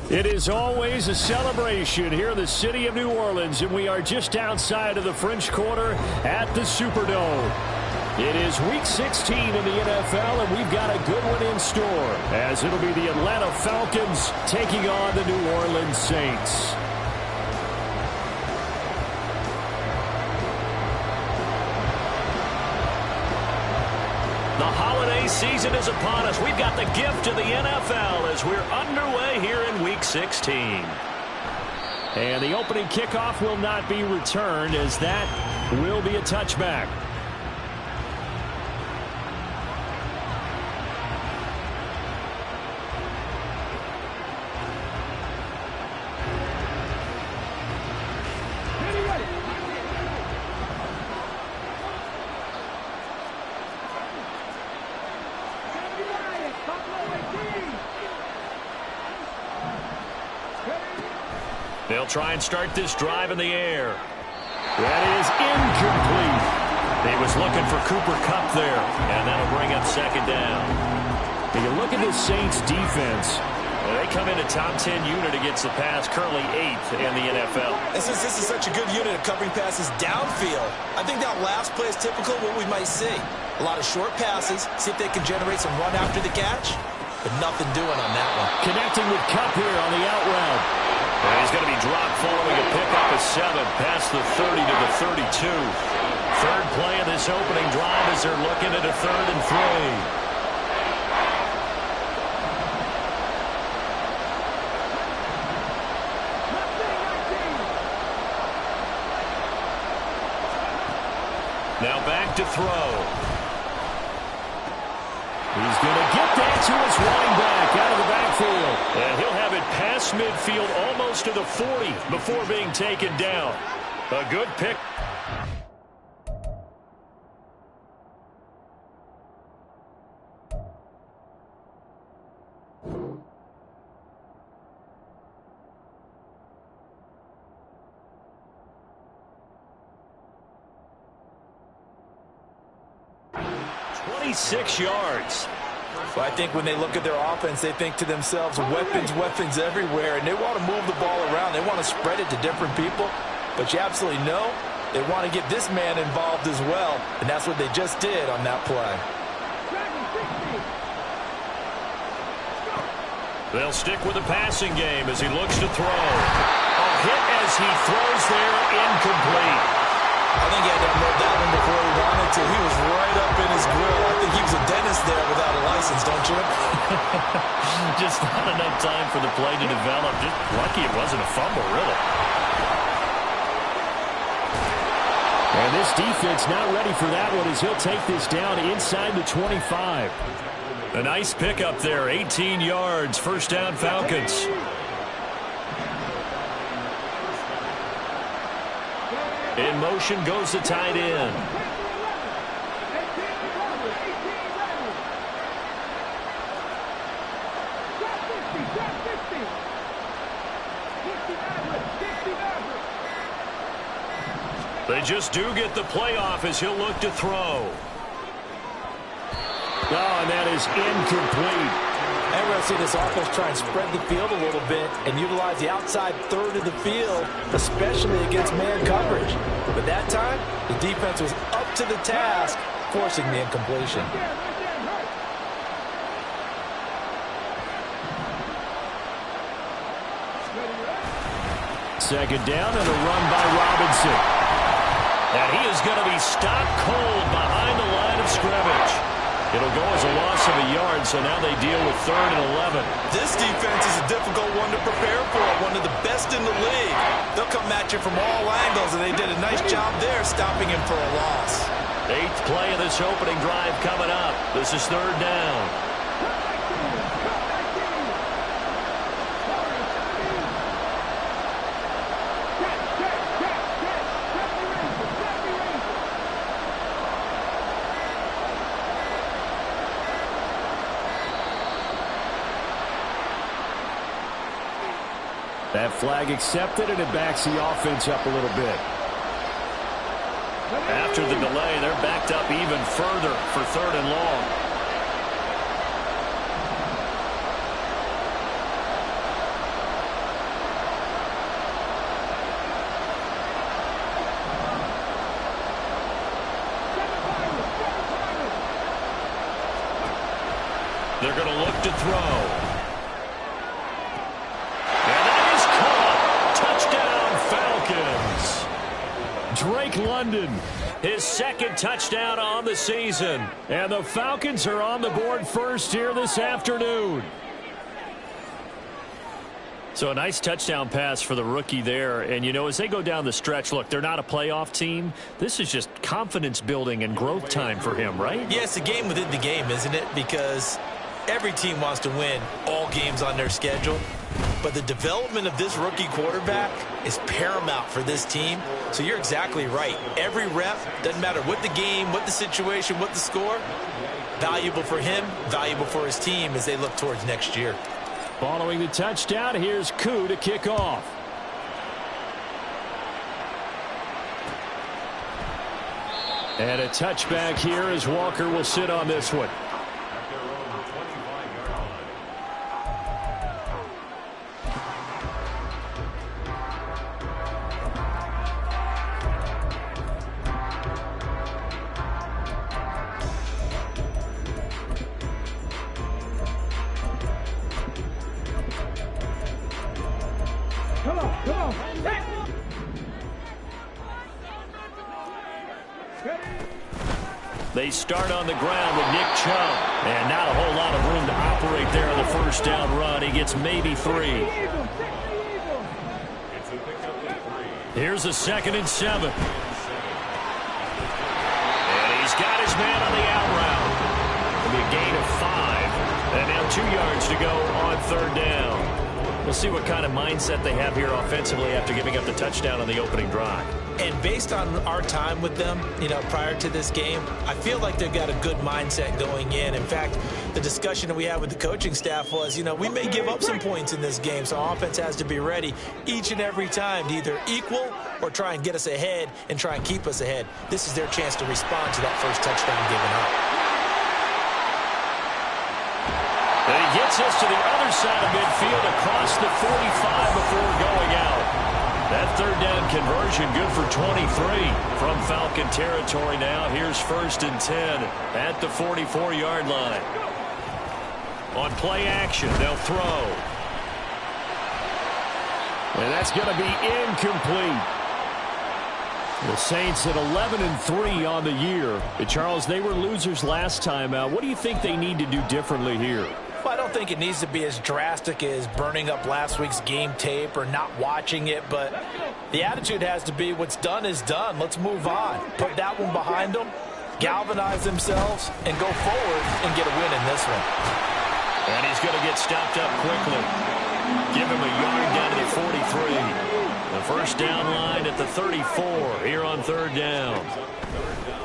It is always a celebration here in the city of New Orleans, and we are just outside of the French Quarter at the Superdome. It is Week 16 in the NFL, and we've got a good one in store, as it'll be the Atlanta Falcons taking on the New Orleans Saints. The holiday season is upon us. We've got the gift of the NFL as we're underway here in Week 16. And the opening kickoff will not be returned, as that will be a touchback. They'll try and start this drive in the air. That is incomplete. He was looking for Cooper Kupp there, and that'll bring up second down. When you look at this Saints defense, they come in a top 10 unit against the pass, currently 8th in the NFL. And since this is such a good unit of covering passes downfield, I think that last play is typical of what we might see. A lot of short passes, see if they can generate some run after the catch, but nothing doing on that one. Connecting with Kupp here on the out route. And he's going to be dropped following a pickup of 7 past the 30 to the 32. Third play of this opening drive as they're looking at a 3rd and 3. Now back to throw. He's going to get that to his running back out of the backfield. And he'll have it past midfield almost to the 40 before being taken down. A good pick. Six yards. Well, I think when they look at their offense, they think to themselves, weapons, weapons everywhere, and they want to move the ball around. They want to spread it to different people, but you absolutely know they want to get this man involved as well, and that's what they just did on that play. They'll stick with the passing game as he looks to throw. A hit as he throws there, incomplete. I think he had to unload that one before he wanted to. He was right up in his grill. I think he was a dentist there without a license, don't you? Just not enough time for the play to develop. Just lucky it wasn't a fumble, really. And this defense not ready for that one as he'll take this down inside the 25. A nice pickup there, 18 yards, first down Falcons. In motion goes the tight end. They just do get the playoff as he'll look to throw. Oh, and that is incomplete. And we're going to see this offense try and spread the field a little bit and utilize the outside third of the field, especially against man coverage. But that time, the defense was up to the task, forcing the incompletion. Second down and a run by Robinson. And he is going to be stopped cold behind the line of scrimmage. It'll go as a loss of a yard, so now they deal with 3rd and 11. This defense is a difficult one to prepare for, one of the best in the league. They'll come at you from all angles, and they did a nice job there stopping him for a loss. 8th play of this opening drive coming up. This is 3rd down. That flag accepted, and it backs the offense up a little bit. After the delay, they're backed up even further for 3rd and long. They're going to look to throw. And that is caught. Touchdown, Falcons. Drake London, his second touchdown on the season. And the Falcons are on the board first here this afternoon. So a nice touchdown pass for the rookie there. And, you know, as they go down the stretch, look, they're not a playoff team. This is just confidence building and growth time for him, right? Yeah, it's a game within the game, isn't it? Because every team wants to win all games on their schedule. But the development of this rookie quarterback is paramount for this team. So you're exactly right. Every rep, doesn't matter what the game, what the situation, what the score, valuable for him, valuable for his team as they look towards next year. Following the touchdown, here's Koo to kick off. And a touchback here as Walker will sit on this one. They start on the ground with Nick Chubb. And not a whole lot of room to operate there on the first down run. He gets maybe 3. Here's a 2nd and 7. And he's got his man on the out route. It'll be a gain of 5. And now 2 yards to go on 3rd down. We'll see what kind of mindset they have here offensively after giving up the touchdown on the opening drive. And based on our time with them, you know, prior to this game, I feel like they've got a good mindset going in. In fact, the discussion that we had with the coaching staff was, you know, we may give up some points in this game, so offense has to be ready each and every time to either equal or try and get us ahead and try and keep us ahead. This is their chance to respond to that first touchdown given up. And he gets us to the other side of midfield across the 45 before going out. That 3rd down conversion good for 23 from Falcon territory now. Here's 1st and 10 at the 44-yard line. On play action, they'll throw. And that's going to be incomplete. The Saints at 11-3 on the year. Charles, they were losers last time out. What do you think they need to do differently here? Well, I don't think it needs to be as drastic as burning up last week's game tape or not watching it, but the attitude has to be what's done is done. Let's move on. Put that one behind them, galvanize themselves, and go forward and get a win in this one. And he's going to get stopped up quickly. Give him a yard down to the 43. The first down line at the 34 here on 3rd down.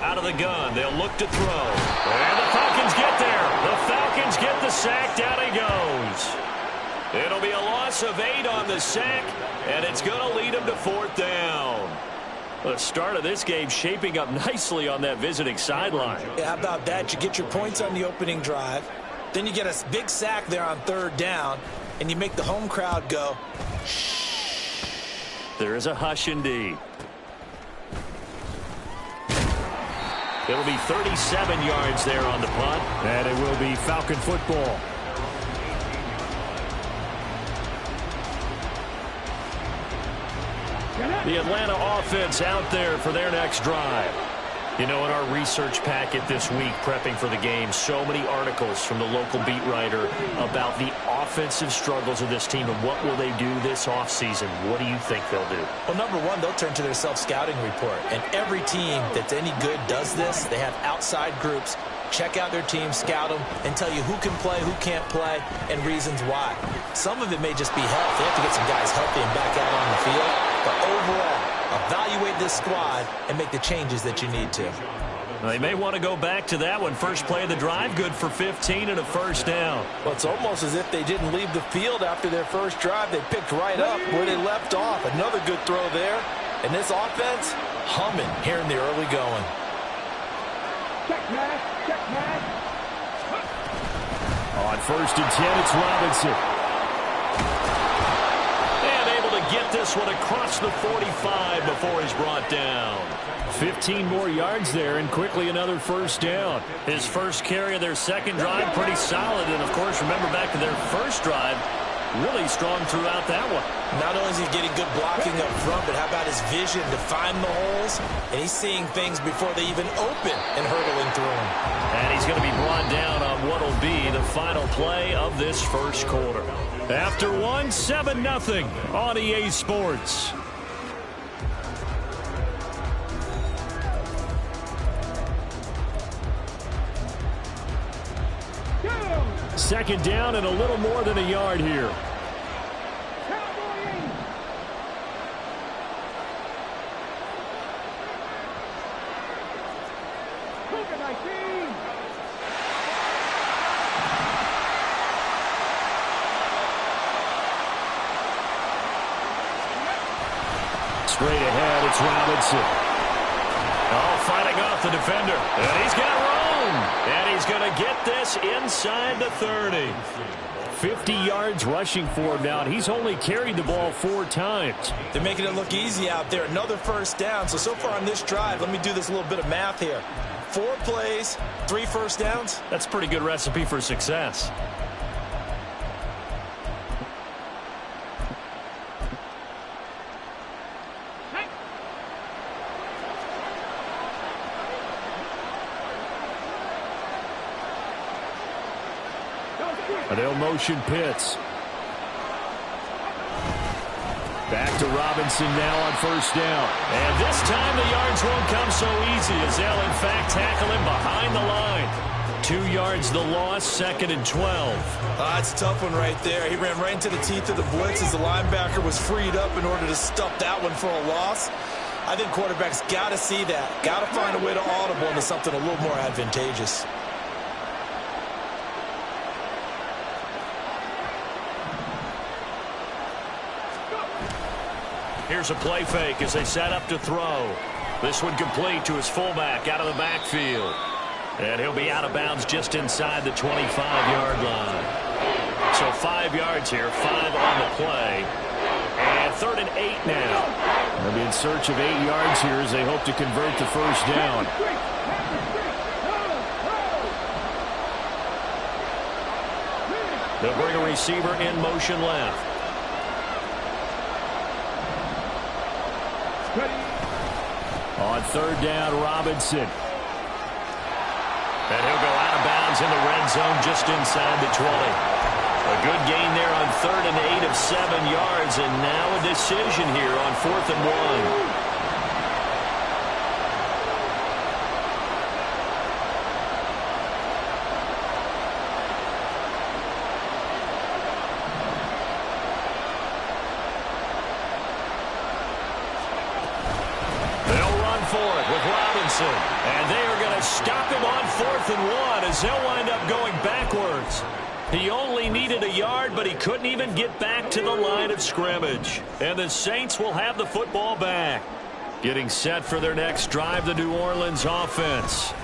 Out of the gun, they'll look to throw. And the Falcons get there. The Falcons get the sack. Down he goes. It'll be a loss of 8 on the sack, and it's going to lead them to 4th down. The start of this game shaping up nicely on that visiting sideline. Yeah, how about that? You get your points on the opening drive. Then you get a big sack there on 3rd down, and you make the home crowd go, shh. There is a hush indeed. It'll be 37 yards there on the punt. And it will be Falcon football. The Atlanta offense out there for their next drive. You know, in our research packet this week, prepping for the game, so many articles from the local beat writer about the offensive struggles of this team and what will they do this offseason. What do you think they'll do? Well, number one, they'll turn to their self-scouting report. And every team that's any good does this. They have outside groups. Check out their team, scout them, and tell you who can play, who can't play, and reasons why. Some of it may just be health. They have to get some guys healthy and back out on the field. But overall, evaluate this squad and make the changes that you need to. They may want to go back to that one. First play of the drive, good for 15 and a first down. Well, it's almost as if they didn't leave the field after their first drive. They picked right up where they left off. Another good throw there. And this offense, humming here in the early going. On 1st and 10, it's Robinson. And able to get this one across the 45 before he's brought down. 15 more yards there, and quickly another first down. His first carry of their second drive, pretty solid. And, of course, remember back to their first drive, really strong throughout that one. Not only is he getting good blocking up front, but how about his vision to find the holes? And he's seeing things before they even open and hurdling through them. And he's going to be brought down on what will be the final play of this first quarter. After one, 7-0 on EA Sports. Second down and a little more than a yard here. Straight ahead, it's Robinson. Oh, fighting off the defender. And he's got room. And he's going to get this inside the 30. 50 yards rushing for him now. He's only carried the ball 4 times. They're making it look easy out there. Another first down. So far on this drive, let me do this little bit of math here. 4 plays, 3 first downs. That's a pretty good recipe for success. They'll motion Pitts. Back to Robinson now on first down. And this time the yards won't come so easy as they'll in fact tackle him behind the line. 2 yards the loss, 2nd and 12. That's a tough one right there. He ran right into the teeth of the blitz as the linebacker was freed up in order to stuff that one for a loss. I think quarterbacks got to see that. Got to find a way to audible into something a little more advantageous. Here's a play fake as they set up to throw. This one complete to his fullback out of the backfield. And he'll be out of bounds just inside the 25-yard line. So 5 yards here, 5 on the play. And 3rd and 8 now. They'll be in search of 8 yards here as they hope to convert the first down. They'll bring a receiver in motion left. On 3rd down, Robinson. And he'll go out of bounds in the red zone just inside the 20. A good gain there on 3rd and 8 of 7 yards. And now a decision here on 4th and 1. And they are going to stop him on 4th and 1 as they'll wind up going backwards. He only needed a yard, but he couldn't even get back to the line of scrimmage. And the Saints will have the football back. Getting set for their next drive, the New Orleans offense.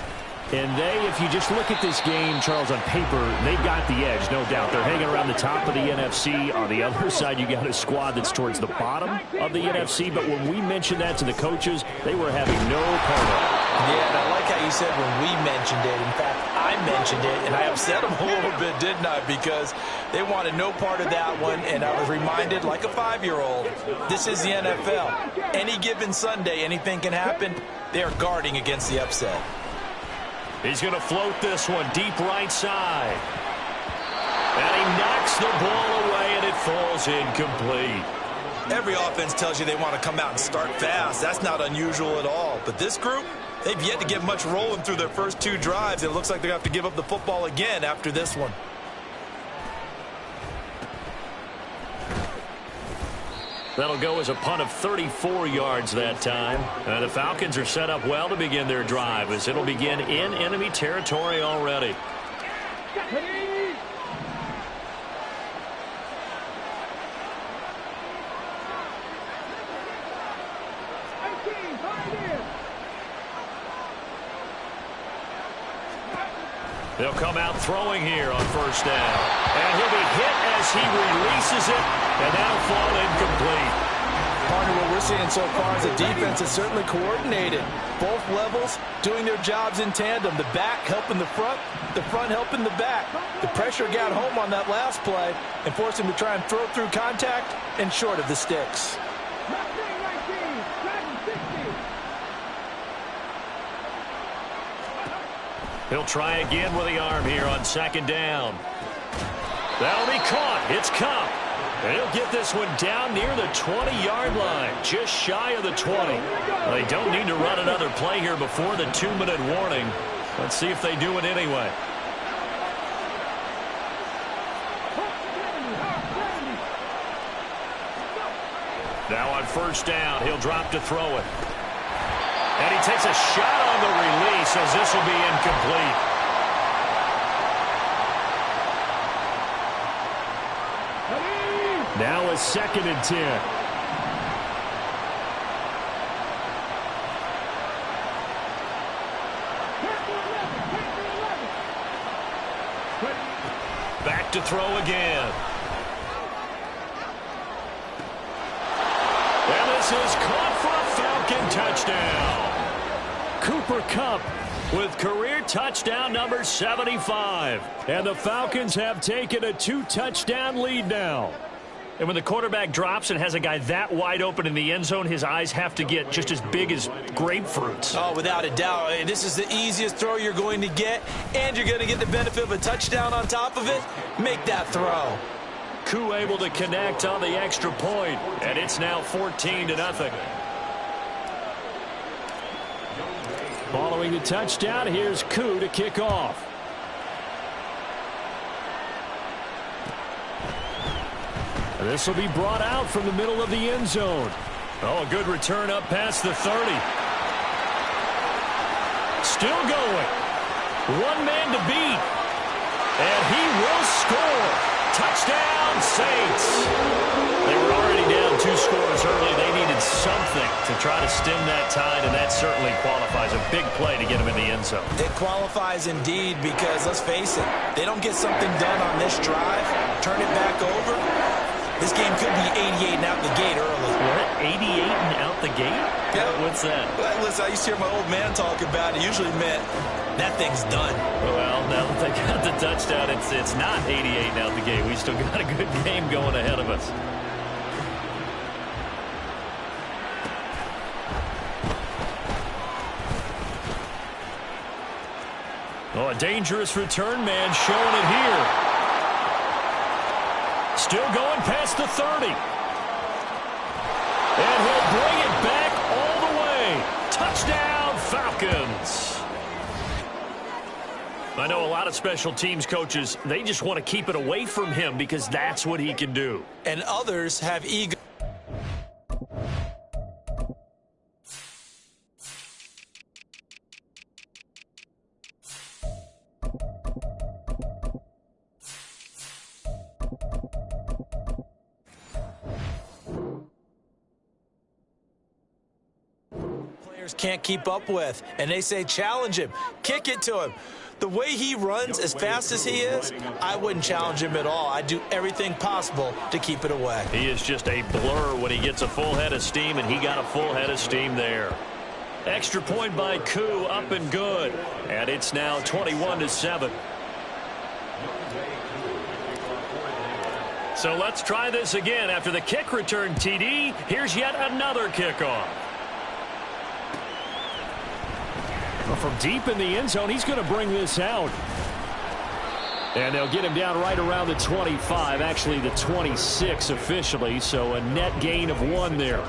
And if you just look at this game, Charles, on paper, they've got the edge, no doubt. They're hanging around the top of the NFC. On the other side, you got a squad that's towards the bottom of the NFC. But when we mentioned that to the coaches, they were having no part of it. Yeah, and I like how you said when we mentioned it. In fact, I mentioned it, and I upset them a little bit, didn't I? Because they wanted no part of that one, and I was reminded, like a 5-year-old, this is the NFL. Any given Sunday, anything can happen. They are guarding against the upset. He's going to float this one deep right side. And he knocks the ball away, and it falls incomplete. Every offense tells you they want to come out and start fast. That's not unusual at all. But this group, they've yet to get much rolling through their first 2 drives. It looks like they have to give up the football again after this one. That'll go as a punt of 34 yards that time. The Falcons are set up well to begin their drive as it'll begin in enemy territory already. They'll come out throwing here on first down. And he'll be hit as he releases it, and that'll fall incomplete. seeing so far is the defense is certainly coordinated. Both levels doing their jobs in tandem. The back helping the front helping the back. The pressure got home on that last play and forced him to try and throw through contact and short of the sticks. He'll try again with the arm here on second down. That'll be caught. It's Kupp. And he'll get this one down near the 20-yard line, just shy of the 20. Well, they don't need to run another play here before the 2-minute warning. Let's see if they do it anyway. Now on first down, he'll drop to throw it. And he takes a shot on the release as this will be incomplete. Now a 2nd and 10. Back to throw again. And this is caught for a Falcon touchdown. Cooper Kupp with career touchdown number 75. And the Falcons have taken a 2-touchdown lead now. And when the quarterback drops and has a guy that wide open in the end zone, his eyes have to get just as big as grapefruits. Oh, without a doubt. This is the easiest throw you're going to get, and you're going to get the benefit of a touchdown on top of it. Make that throw. Koo able to connect on the extra point, and it's now 14-0. Following the touchdown, here's Koo to kick off. This will be brought out from the middle of the end zone. Oh, a good return up past the 30. Still going. One man to beat. And he will score. Touchdown, Saints. They were already down 2 scores early. They needed something to try to stem that tide, and that certainly qualifies. A big play to get them in the end zone. It qualifies indeed because, let's face it, they don't get something done on this drive, turn it back over. This game could be 88 and out the gate early. What? 88 and out the gate? Yeah. What's that? Well, listen, I used to hear my old man talk about it. It usually meant that thing's done. Well, now that they got the touchdown, it's not 88 and out the gate. We still got a good game going ahead of us. Oh, a dangerous return man showing it here. Still going past the 30. And he'll bring it back all the way. Touchdown, Falcons. I know a lot of special teams coaches, they just want to keep it away from him because that's what he can do. And others have ego. Can't keep up with, and they say challenge him, kick it to him. The way he runs as fast as he is, I wouldn't challenge him at all. I'd do everything possible to keep it away. He is just a blur when he gets a full head of steam, and he got a full head of steam there. Extra point by Koo, up and good, and it's now 21-7. So let's try this again. After the kick return TD, here's yet another kickoff. Well, from deep in the end zone, he's going to bring this out. And they'll get him down right around the 25, actually the 26 officially, so a net gain of 1 there.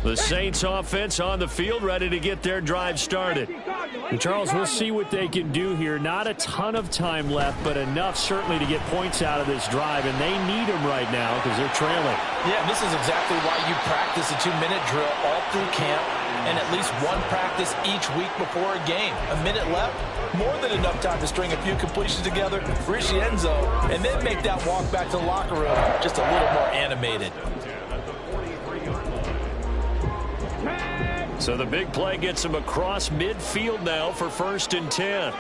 The Saints offense on the field, ready to get their drive started. And Charles, we'll see what they can do here. Not a ton of time left, but enough certainly to get points out of this drive, and they need them right now because they're trailing. Yeah, this is exactly why you practice a 2-minute drill all through camp. and at least one practice each week before a game. A minute left, more than enough time to string a few completions together, reach the end zone, and then make that walk back to the locker room just a little more animated. So the big play gets him across midfield now for 1st and 10.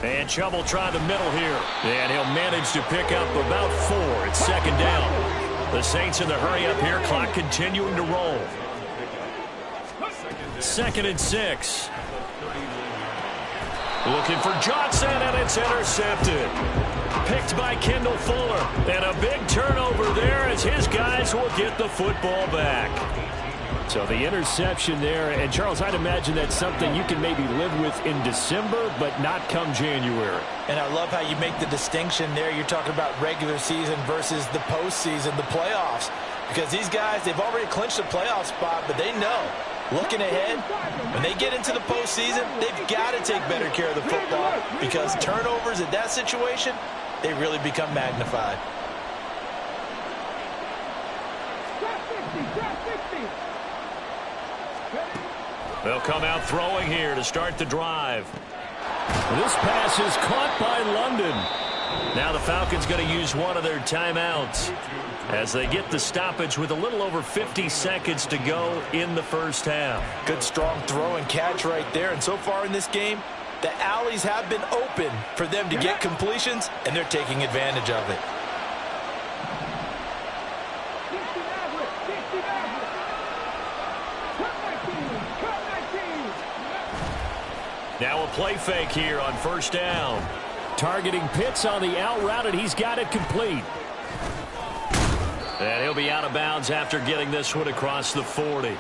And trouble trying the middle here. And he'll manage to pick up about 4. It's 2nd down. The Saints in the hurry up here. Clock continuing to roll. 2nd and 6. Looking for Johnson, and it's intercepted. Picked by Kendall Fuller. And a big turnover there as his guys will get the football back. So the interception there, and Charles, I'd imagine that's something you can maybe live with in December, but not come January. And I love how you make the distinction there. You're talking about regular season versus the postseason, the playoffs. Because these guys, they've already clinched a playoff spot, but they know, looking ahead, when they get into the postseason, they've got to take better care of the football because turnovers in that situation, they really become magnified. They'll come out throwing here to start the drive. This pass is caught by London. Now the Falcons going to use one of their timeouts as they get the stoppage with a little over 50 seconds to go in the first half. Good strong throw and catch right there. And so far in this game, the alleys have been open for them to get completions, and they're taking advantage of it. Now a play fake here on 1st down. Targeting Pitts on the out route, and he's got it complete. And he'll be out of bounds after getting this one across the 40.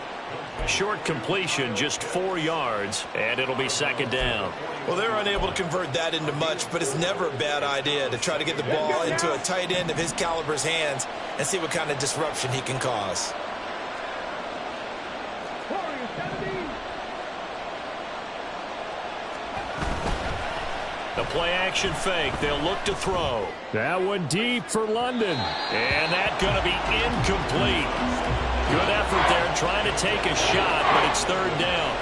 Short completion, just 4 yards, and it'll be 2nd down. Well, they're unable to convert that into much, but it's never a bad idea to try to get the ball into a tight end of his caliber's hands and see what kind of disruption he can cause. The play-action fake. They'll look to throw. That one deep for London. And that's going to be incomplete. Good effort there trying to take a shot, but it's 3rd down.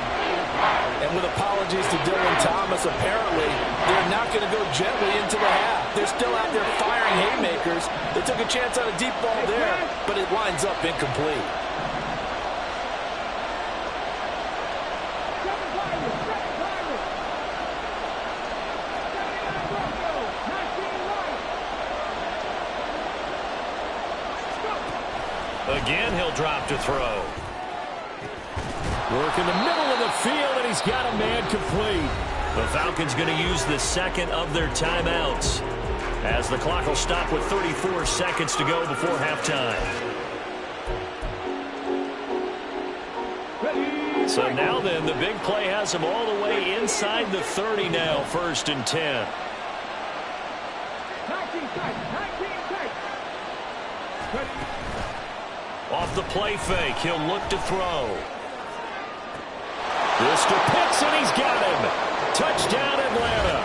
And with apologies to Dylan Thomas, apparently they're not going to go gently into the half. They're still out there firing haymakers. They took a chance on a deep ball there, but it lines up incomplete. Again, he'll drop to throw. Work in the middle of the field, and he's got a man complete. The Falcons going to use the 2nd of their timeouts as the clock will stop with 34 seconds to go before halftime. So now then, the big play has them all the way inside the 30 now, 1st and 10. Off the play fake, he'll look to throw. This to Pitts, and he's got him. Touchdown, Atlanta.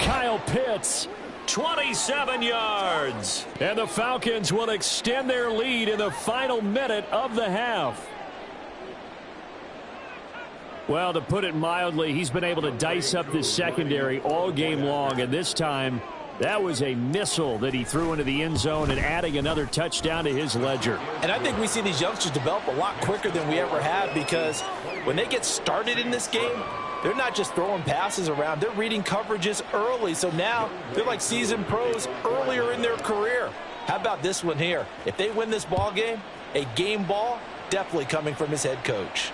Kyle Pitts. 27 yards. And the Falcons will extend their lead in the final minute of the half. Well, to put it mildly, he's been able to dice up this secondary all game long, and this time that was a missile that he threw into the end zone and adding another touchdown to his ledger. And I think we see these youngsters develop a lot quicker than we ever have because when they get started in this game, they're not just throwing passes around. They're reading coverages early. So now they're like seasoned pros earlier in their career. How about this one here? If they win this ball game, a game ball definitely coming from his head coach.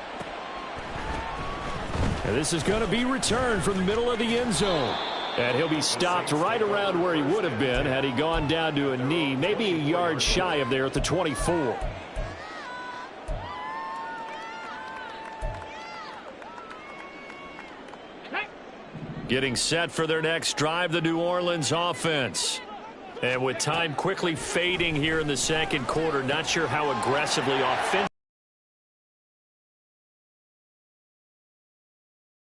And this is going to be returned from the middle of the end zone. And he'll be stopped right around where he would have been had he gone down to a knee, maybe a yard shy of there at the 24. Getting set for their next drive, the New Orleans offense. And with time quickly fading here in the 2nd quarter, not sure how aggressively offensive.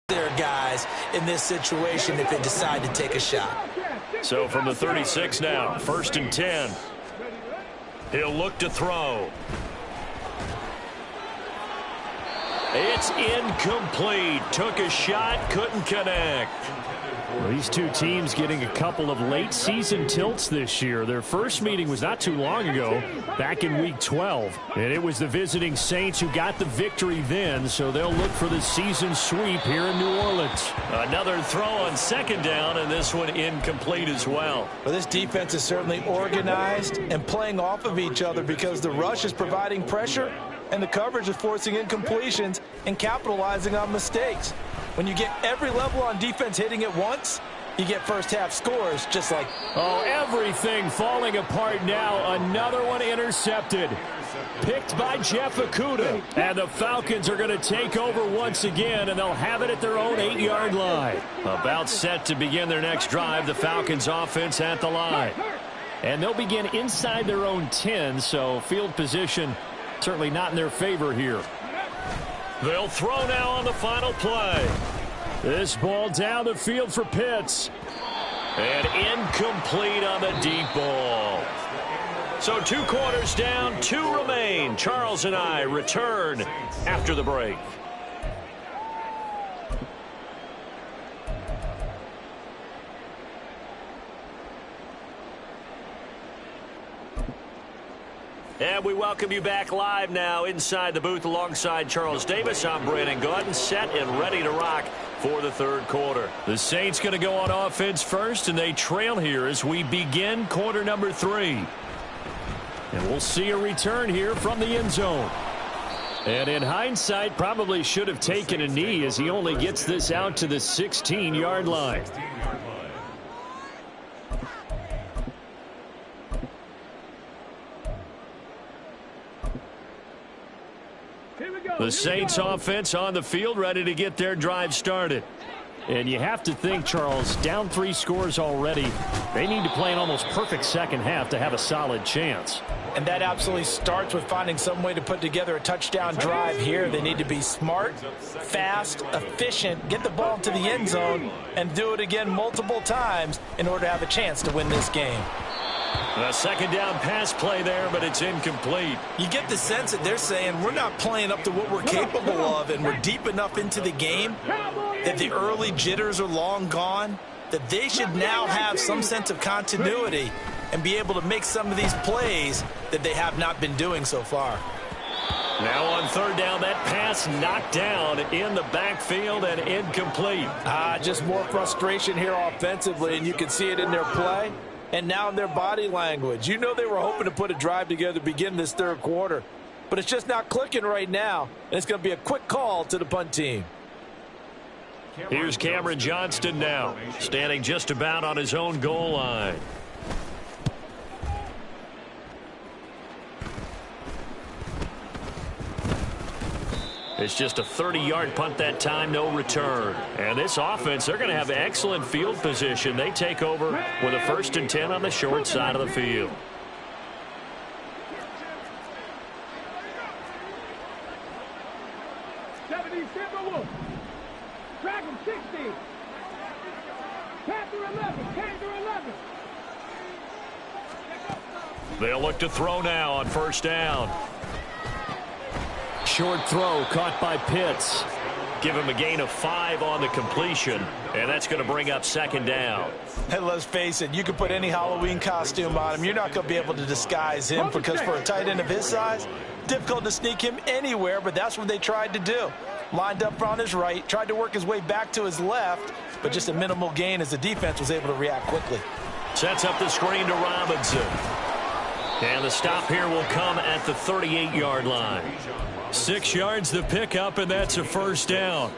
There, guys. in this situation if they decide to take a shot. So from the 36 now, 1st and 10. He'll look to throw. It's incomplete. Took a shot, couldn't connect. Well, these two teams getting a couple of late season tilts this year. Their first meeting was not too long ago, back in week 12. And it was the visiting Saints who got the victory then, so they'll look for the season sweep here in New Orleans. Another throw on 2nd down, and this one incomplete as well. Well, this defense is certainly organized and playing off of each other because the rush is providing pressure and the coverage is forcing incompletions and capitalizing on mistakes. When you get every level on defense hitting at once, you get first half scores just like... Oh, everything falling apart now. Another one intercepted. Picked by Jeff Okudah. And the Falcons are going to take over once again, and they'll have it at their own 8-yard line. About set to begin their next drive, the Falcons offense at the line. And they'll begin inside their own 10, so field position certainly not in their favor here. They'll throw now on the final play. This ball down the field for Pitts. And incomplete on the deep ball. So 2 quarters down, 2 remain. Charles and I return after the break. And we welcome you back live now inside the booth alongside Charles Davis. I'm Brandon Gaudin, set and ready to rock for the 3rd quarter. The Saints going to go on offense first, and they trail here as we begin quarter number 3. And we'll see a return here from the end zone. And in hindsight, probably should have taken a knee as he only gets this out to the 16-yard line. The Saints offense on the field, ready to get their drive started. And you have to think, Charles, down 3 scores already. They need to play an almost perfect second half to have a solid chance. And that absolutely starts with finding some way to put together a touchdown drive here. They need to be smart, fast, efficient, get the ball into the end zone, and do it again multiple times in order to have a chance to win this game. A 2nd down pass play there, but it's incomplete. You get the sense that they're saying we're not playing up to what we're capable of, and we're deep enough into the game that the early jitters are long gone, that they should now have some sense of continuity and be able to make some of these plays that they have not been doing so far. Now on 3rd down, that pass knocked down in the backfield and incomplete. Just more frustration here offensively, and you can see it in their play. And now in their body language. You know they were hoping to put a drive together to begin this 3rd quarter. But it's just not clicking right now. And it's going to be a quick call to the punt team. Here's Cameron Johnston now, standing just about on his own goal line. It's just a 30-yard punt that time, no return. And this offense, they're going to have excellent field position. They take over with a 1st and 10 on the short side of the field. They'll look to throw now on 1st down. Short throw caught by Pitts. Give him a gain of 5 on the completion, and that's going to bring up 2nd down. And let's face it, you can put any Halloween costume on him. You're not going to be able to disguise him because for a tight end of his size, difficult to sneak him anywhere, but that's what they tried to do. Lined up on his right, tried to work his way back to his left, but just a minimal gain as the defense was able to react quickly. Sets up the screen to Robinson. And the stop here will come at the 38-yard line. 6 yards the pickup, and that's a 1st down.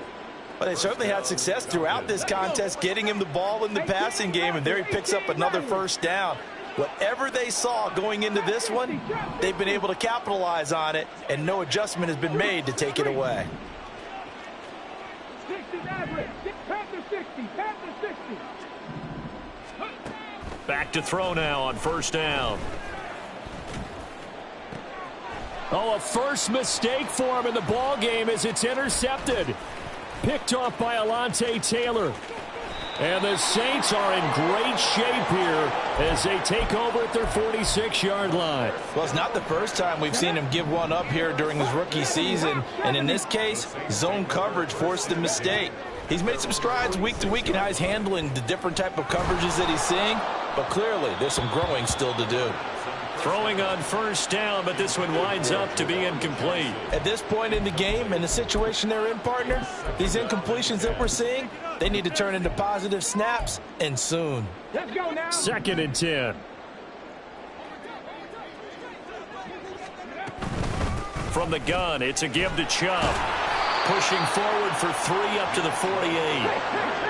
Well, they certainly had success throughout this contest, getting him the ball in the passing game, and there he picks up another 1st down. Whatever they saw going into this one, they've been able to capitalize on it, and no adjustment has been made to take it away. Back to throw now on 1st down. Oh, a first mistake for him in the ball game as it's intercepted. Picked off by Alontae Taylor. And the Saints are in great shape here as they take over at their 46-yard line. Well, it's not the first time we've seen him give one up here during his rookie season. And in this case, zone coverage forced a mistake. He's made some strides week to week in how he's handling the different type of coverages that he's seeing. But clearly, there's some growing still to do. Throwing on first down, but this one winds up to be incomplete. At this point in the game, in the situation they're in, partner, these incompletions that we're seeing, they need to turn into positive snaps, and soon. Let's go now. 2nd and 10. From the gun, it's a give to Chubb. Pushing forward for 3 up to the 48.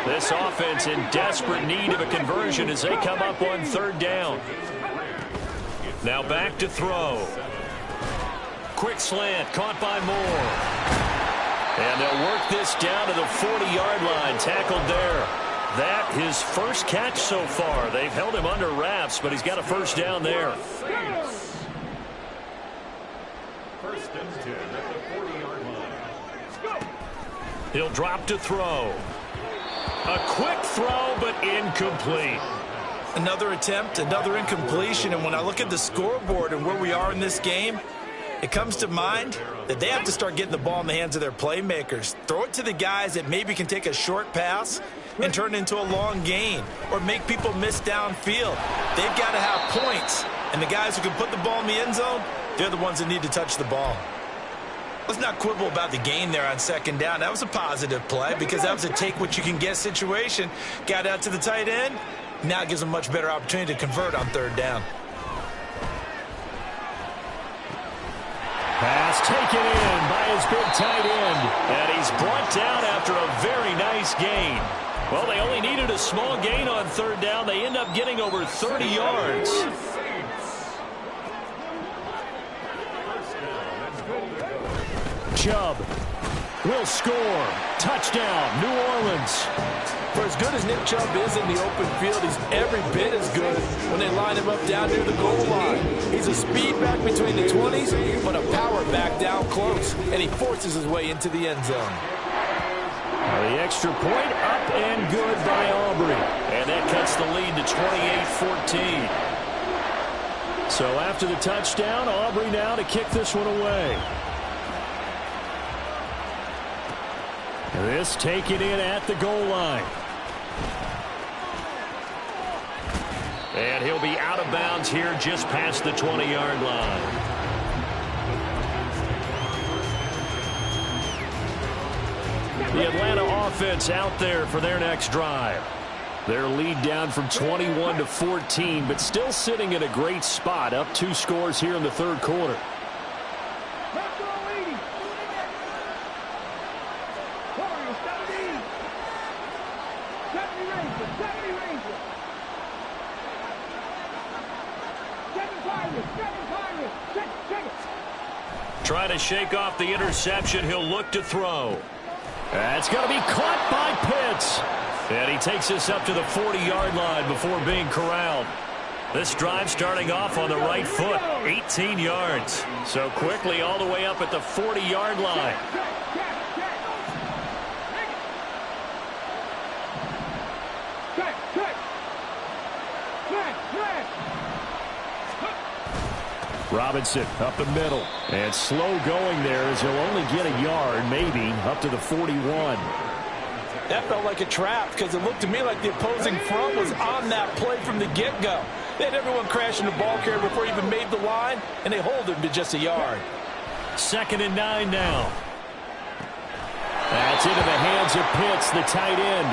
This offense in desperate need of a conversion as they come up on 3rd down. Now back to throw. Quick slant, caught by Moore. And they'll work this down to the 40-yard line, tackled there. That his first catch so far. They've held him under wraps, but he's got a first down there. First and 10 at the 40-yard line. He'll drop to throw. A quick throw, but incomplete. Another attempt, another incompletion, and when I look at the scoreboard and where we are in this game, it comes to mind that they have to start getting the ball in the hands of their playmakers. Throw it to the guys that maybe can take a short pass and turn it into a long gain or make people miss downfield. They've got to have points, and the guys who can put the ball in the end zone, they're the ones that need to touch the ball. Let's not quibble about the gain there on 2nd down. That was a positive play because that was a take-what-you-can-get situation. Got out to the tight end. Now it gives them a much better opportunity to convert on 3rd down. Pass taken in by his big tight end. And he's brought down after a very nice gain. Well, they only needed a small gain on 3rd down. They end up getting over 30 yards. Chubb will score. Touchdown, New Orleans. For as good as Nick Chubb is in the open field, he's every bit as good when they line him up down near the goal line. He's a speed back between the 20s, but a power back down close, and he forces his way into the end zone. The extra point up and good by Aubrey. And that cuts the lead to 28-14. So after the touchdown, Aubrey now to kick this one away. This taken in at the goal line. And he'll be out of bounds here just past the 20-yard line. The Atlanta offense out there for their next drive. Their lead down from 21 to 14, but still sitting in a great spot, up 2 scores here in the 3rd quarter. Trying to shake off the interception. He'll look to throw. That's going to be caught by Pitts. And he takes this up to the 40-yard line before being corralled. This drive starting off on the right foot, 18 yards. So quickly all the way up at the 40-yard line. Robinson up the middle. And slow going there as he'll only get a yard, maybe, up to the 41. That felt like a trap because it looked to me like the opposing front was on that play from the get-go. They had everyone crashing the ball carrier before he even made the line, and they hold him to just a yard. 2nd and 9 now. That's into the hands of Pitts, the tight end.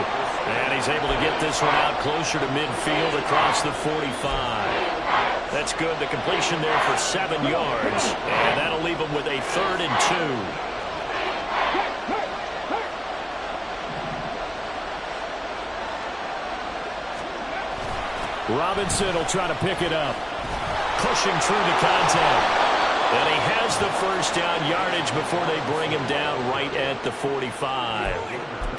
And he's able to get this one out closer to midfield across the 45. That's good. The completion there for 7 yards. And that'll leave him with a 3rd and 2. Robinson will try to pick it up. Pushing through the contact. And he has the first down yardage before they bring him down right at the 45.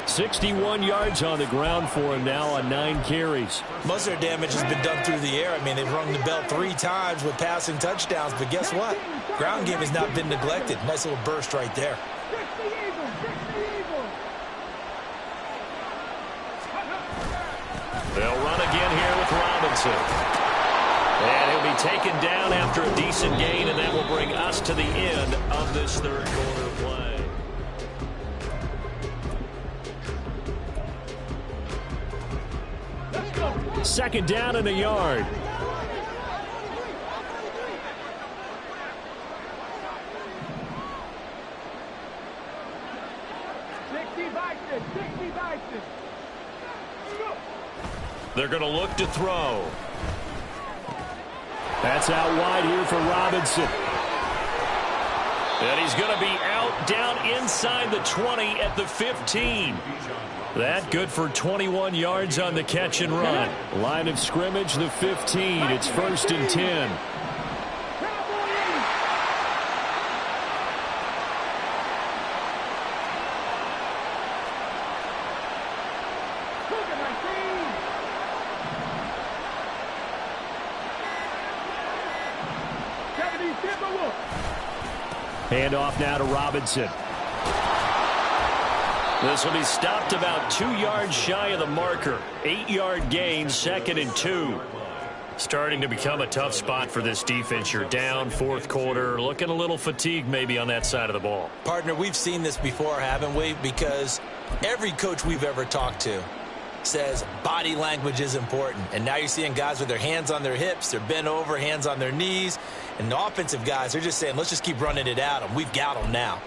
61 yards on the ground for him now on 9 carries. Most of their damage has been done through the air. I mean, they've rung the bell 3 times with passing touchdowns, but guess what? Ground game has not been neglected. Nice little burst right there. They'll run again here with Robinson. And he'll be taken down after a decent gain, and that will bring us to the end of this third quarter play. Second down and a yard. They're going to look to throw. That's out wide here for Robinson. And he's going to be out down inside the 20 at the 15. That good for 21 yards on the catch and run. Line of scrimmage, the 15. It's 1st and 10. Hand off now to Robinson. This will be stopped about 2 yards shy of the marker. 8-yard gain, 2nd and 2. Starting to become a tough spot for this defense. You're down, fourth quarter, looking a little fatigued maybe on that side of the ball. Partner, we've seen this before, haven't we? Because every coach we've ever talked to says body language is important. And now you're seeing guys with their hands on their hips, they're bent over, hands on their knees. And the offensive guys, they're just saying, let's just keep running it at them. We've got them now.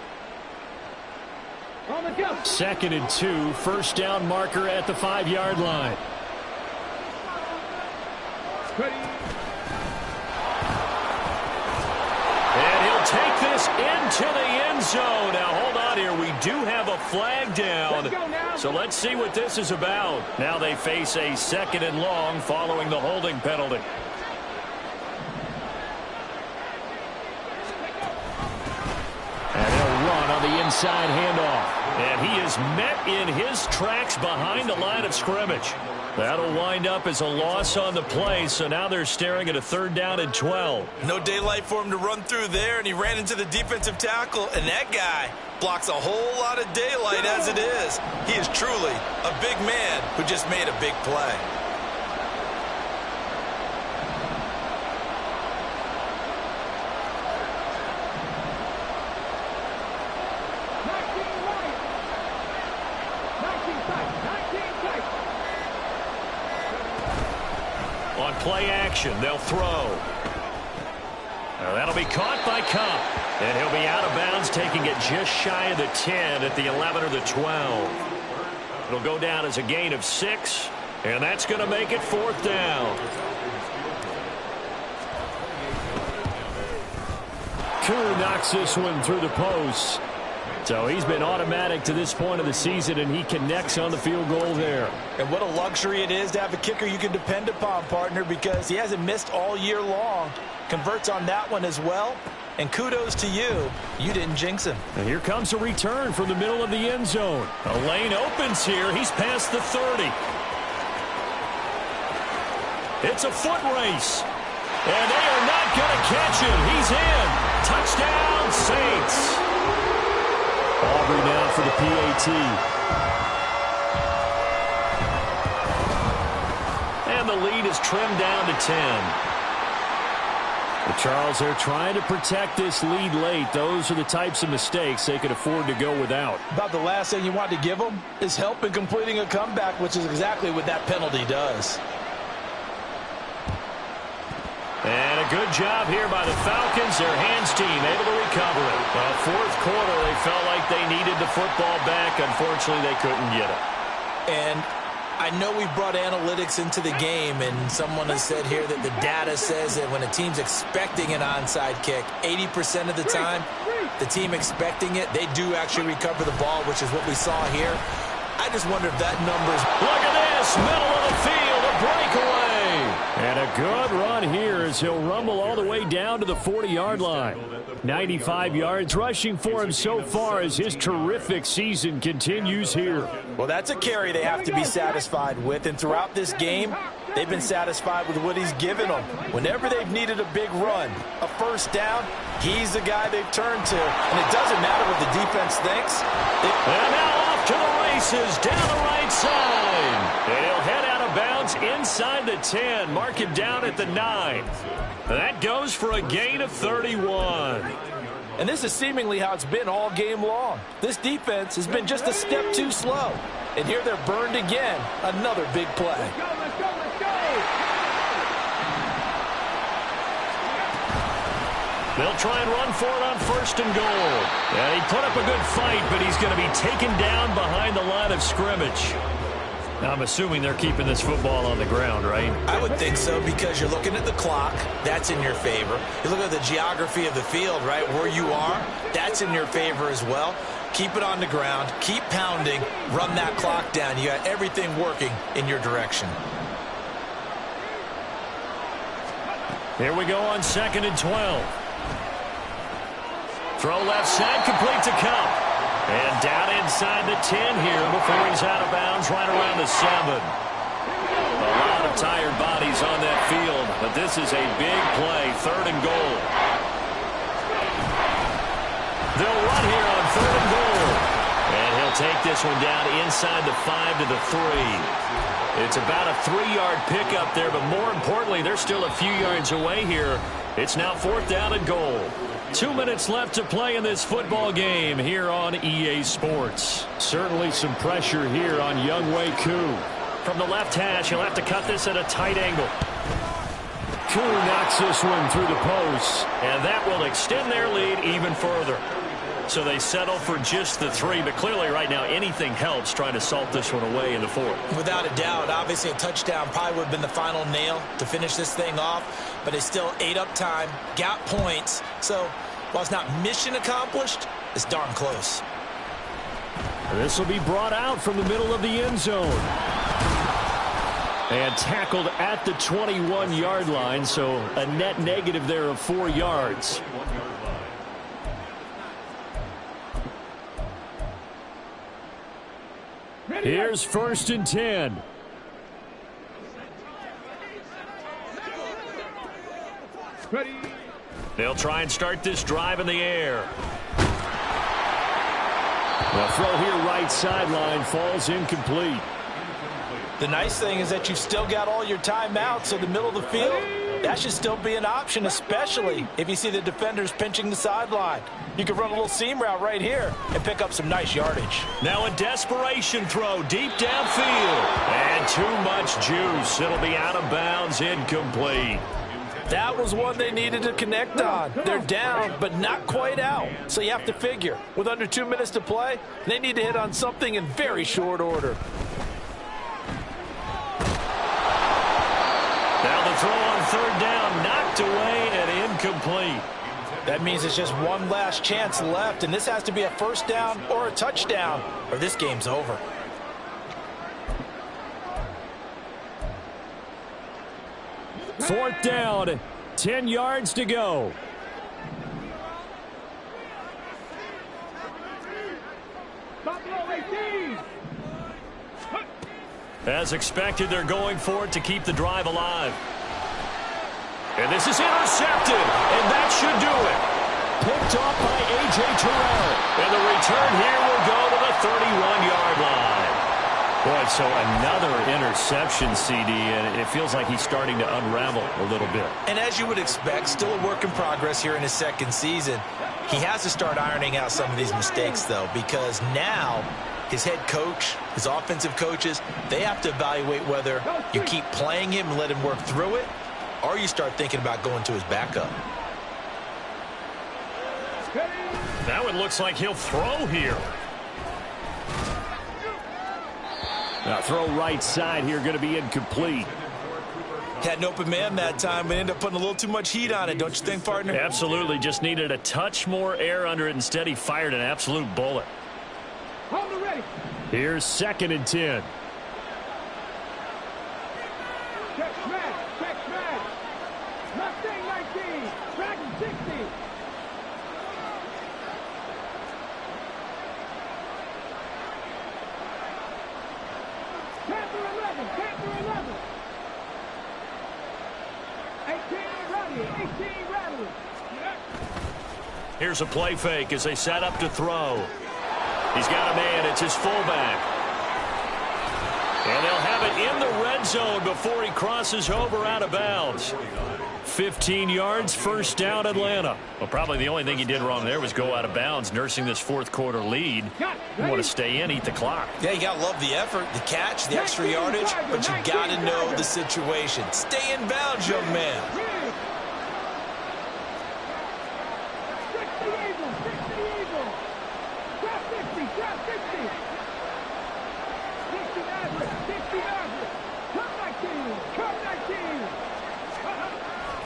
2nd and 2, 1st down marker at the 5-yard line. And he'll take this into the end zone. Now, hold on here. We do have a flag down. So let's see what this is about. Now they face a 2nd and long following the holding penalty. And they'll run on the inside handoff. And he is met in his tracks behind the line of scrimmage. That'll wind up as a loss on the play, so now they're staring at a 3rd down and 12. No daylight for him to run through there, and he ran into the defensive tackle, and that guy blocks a whole lot of daylight as it is. He is truly a big man who just made a big play. On play action, they'll throw. Now that'll be caught by Kupp. And he'll be out of bounds, taking it just shy of the 10 at the 11 or the 12. It'll go down as a gain of 6, and that's going to make it 4th down. Koo knocks this one through the post. So he's been automatic to this point of the season, and he connects on the field goal there. And what a luxury it is to have a kicker you can depend upon, partner, because he hasn't missed all year long. Converts on that one as well. And kudos to you. You didn't jinx him. And here comes a return from the middle of the end zone. A lane opens here. He's past the 30. It's a foot race. And they are not going to catch him. He's in. Touchdown, Saints. Aubrey now for the PAT. And the lead is trimmed down to 10. But Charles, they're trying to protect this lead late. Those are the types of mistakes they could afford to go without. About the last thing you want to give them is help in completing a comeback, which is exactly what that penalty does. And a good job here by the Falcons. Their hands team able to recover it. Well, fourth quarter, they felt like they needed the football back. Unfortunately, they couldn't get it. And I know we brought analytics into the game, and someone has said here that the data says that when a team's expecting an onside kick, 80% of the time, the team expecting it, they do actually recover the ball, which is what we saw here. I just wonder if that number's... Look at this, middle of the field, a breakaway. And a good run here as he'll rumble all the way down to the 40-yard line. 95 yards rushing for him so far as his terrific season continues here. Well, that's a carry they have to be satisfied with, and throughout this game, they've been satisfied with what he's given them. Whenever they've needed a big run, a first down, he's the guy they've turned to, and it doesn't matter what the defense thinks. And now off to the races, down the right side. And he'll head out of of bounds inside the 10. Mark him down at the 9. That goes for a gain of 31. And this is seemingly how it's been all game long. This defense has been just a step too slow. And here they're burned again. Another big play. Let's go, let's go! They'll try and run for it on 1st and goal. Yeah, he put up a good fight, but he's going to be taken down behind the line of scrimmage. Now, I'm assuming they're keeping this football on the ground, right? I would think so, because you're looking at the clock. That's in your favor. You look at the geography of the field, right, where you are. That's in your favor as well. Keep it on the ground. Keep pounding. Run that clock down. You got everything working in your direction. Here we go on 2nd and 12. Throw left side, complete to Kupp. And down inside the 10 here before he's out of bounds right around the 7. A lot of tired bodies on that field, but this is a big play, 3rd and goal. They'll run here on 3rd and goal. And he'll take this one down inside the 5 to the 3. It's about a 3-yard pickup there, but more importantly, they're still a few yards away here. It's now 4th down and goal. 2 minutes left to play in this football game here on EA Sports. Certainly some pressure here on Younghoe Koo. From the left hash, he'll have to cut this at a tight angle. Koo knocks this one through the post, and that will extend their lead even further. So they settle for just the 3, but clearly right now anything helps trying to salt this one away in the 4th. Without a doubt, obviously a touchdown probably would have been the final nail to finish this thing off, but it's still ate up time, got points. So while it's not mission accomplished, it's darn close. This will be brought out from the middle of the end zone. And tackled at the 21-yard line, so a net negative there of 4 yards. Here's 1st and 10. Ready? They'll try and start this drive in the air. The throw here right sideline falls incomplete. The nice thing is that you've still got all your timeouts, so the middle of the field, that should still be an option, especially if you see the defenders pinching the sideline. You can run a little seam route right here and pick up some nice yardage. Now a desperation throw deep downfield. And too much juice. It'll be out of bounds, incomplete. That was one they needed to connect on. They're down, but not quite out. So you have to figure, with under 2 minutes to play, they need to hit on something in very short order. Now the throw on 3rd down, knocked away and incomplete. That means it's just one last chance left, and this has to be a 1st down or a touchdown, or this game's over. Fourth down, 10 yards to go. As expected, they're going for it to keep the drive alive. And this is intercepted, and that should do it. Picked off by A.J. Terrell. And the return here will go to the 31-yard line. Boy, so another interception, CD, and it feels like he's starting to unravel a little bit. And as you would expect, still a work in progress here in his 2nd season. He has to start ironing out some of these mistakes, though, because now his head coach, his offensive coaches, they have to evaluate whether you keep playing him and let him work through it, or you start thinking about going to his backup. Now it looks like he'll throw here. Now throw right side here, going to be incomplete. Had an open man that time, but ended up putting a little too much heat on it, don't you think, partner? Absolutely, just needed a touch more air under it. Instead, he fired an absolute bullet. Here's 2nd and 10. Check smash, check smash. Mustang 19, Dragon 60. Panther 11, Panther 11. 18 Rattlers. Here's a play fake as they set up to throw. He's got a man. It's his fullback. And they'll have it in the red zone before he crosses over out of bounds. 15 yards, first down, Atlanta. Well, probably the only thing he did wrong there was go out of bounds, nursing this fourth quarter lead. You want to stay in, eat the clock. Yeah, you got to love the effort, the catch, the extra yardage, but you got to know the situation. Stay in bounds, young man.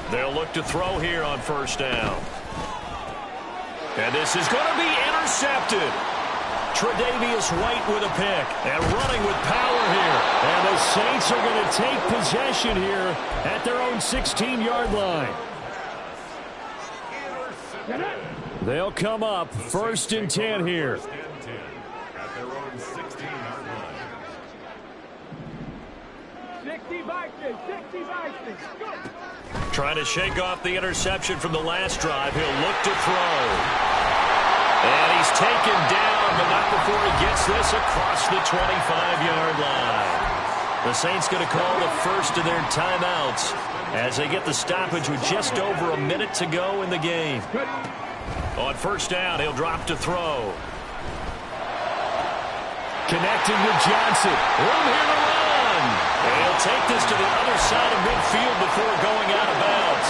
They'll look to throw here on first down. And this is going to be intercepted. Tre'Davious White with a pick. And running with power here. And the Saints are going to take possession here at their own 16-yard line. They'll come up first and 10 here. At their own 16-yard line. 60 Vikings, 60 Vikings. Go. Trying to shake off the interception from the last drive. He'll look to throw. And he's taken down, but not before he gets this across the 25-yard line. The Saints going to call the first of their timeouts as they get the stoppage with just over a minute to go in the game. On first down, he'll drop to throw. Connecting with Johnson. Room here to run. And he'll take this to the other side of midfield before going out of bounds.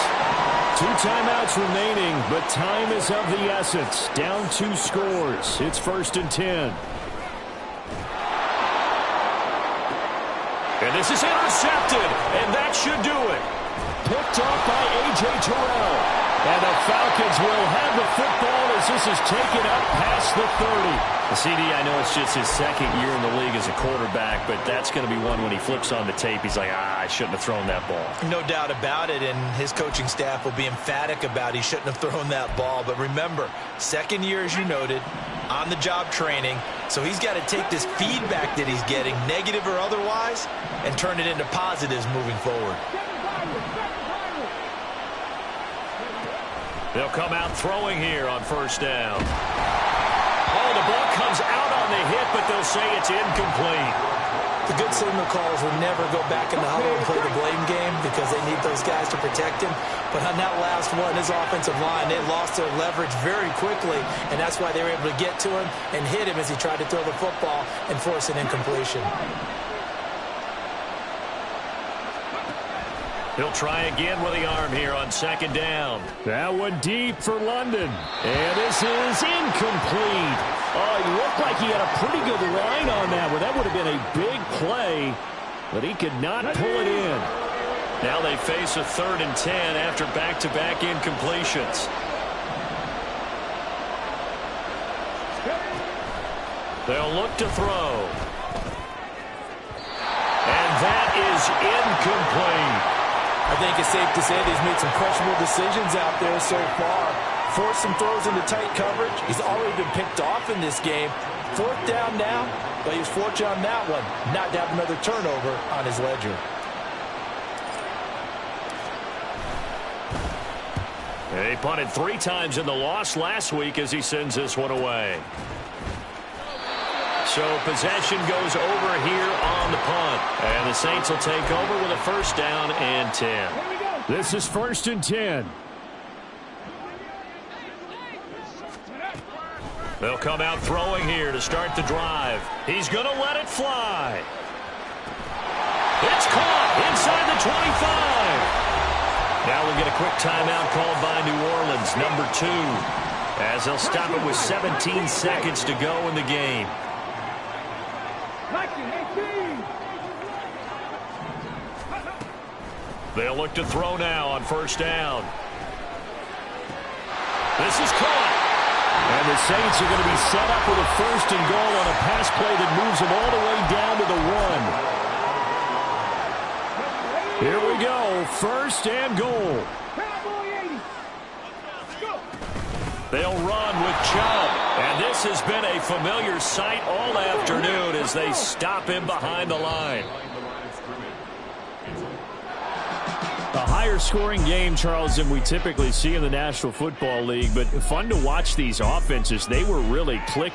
2 timeouts remaining, but time is of the essence. Down 2 scores. It's first and 10. And this is intercepted, and that should do it. Picked off by A.J. Terrell. And the Falcons will have the football as this is taken up past the 30. CD, I know it's just his second year in the league as a quarterback, but that's going to be one when he flips on the tape. He's like, I shouldn't have thrown that ball. No doubt about it, and his coaching staff will be emphatic about he shouldn't have thrown that ball. But remember, second year, as you noted, on-the-job training, so he's got to take this feedback that he's getting, negative or otherwise, and turn it into positives moving forward. They'll come out throwing here on first down. Oh, the ball comes out on the hit, but they'll say it's incomplete. The good signal callers will never go back in the huddle and play the blame game because they need those guys to protect him. But on that last one, his offensive line, they lost their leverage very quickly, and that's why they were able to get to him and hit him as he tried to throw the football and force an incompletion. He'll try again with the arm here on second down. That one deep for London. And this is incomplete. Oh, he looked like he had a pretty good line on that one. That would have been a big play, but he could not pull it in. Now they face a 3rd and 10 after back-to-back incompletions. They'll look to throw. And that is incomplete. I think it's safe to say that he's made some questionable decisions out there so far. Forced some throws into tight coverage. He's already been picked off in this game. 4th down now, but he was fortunate on that one. Not to have another turnover on his ledger. He punted 3 times in the loss last week as he sends this one away. So possession goes over here on the punt. And the Saints will take over with a first down and 10. This is first and 10. They'll come out throwing here to start the drive. He's going to let it fly. It's caught inside the 25. Now we'll get a quick timeout called by New Orleans, number 2, as they'll stop it with 17 seconds to go in the game. They'll look to throw now on first down. This is caught. And the Saints are going to be set up with a first and goal on a pass play that moves them all the way down to the 1. Here we go, first and goal. They'll run with Chubb. And this has been a familiar sight all afternoon as they stop him behind the line. A higher scoring game, Charles, than we typically see in the National Football League, but fun to watch these offenses. They were really clicking.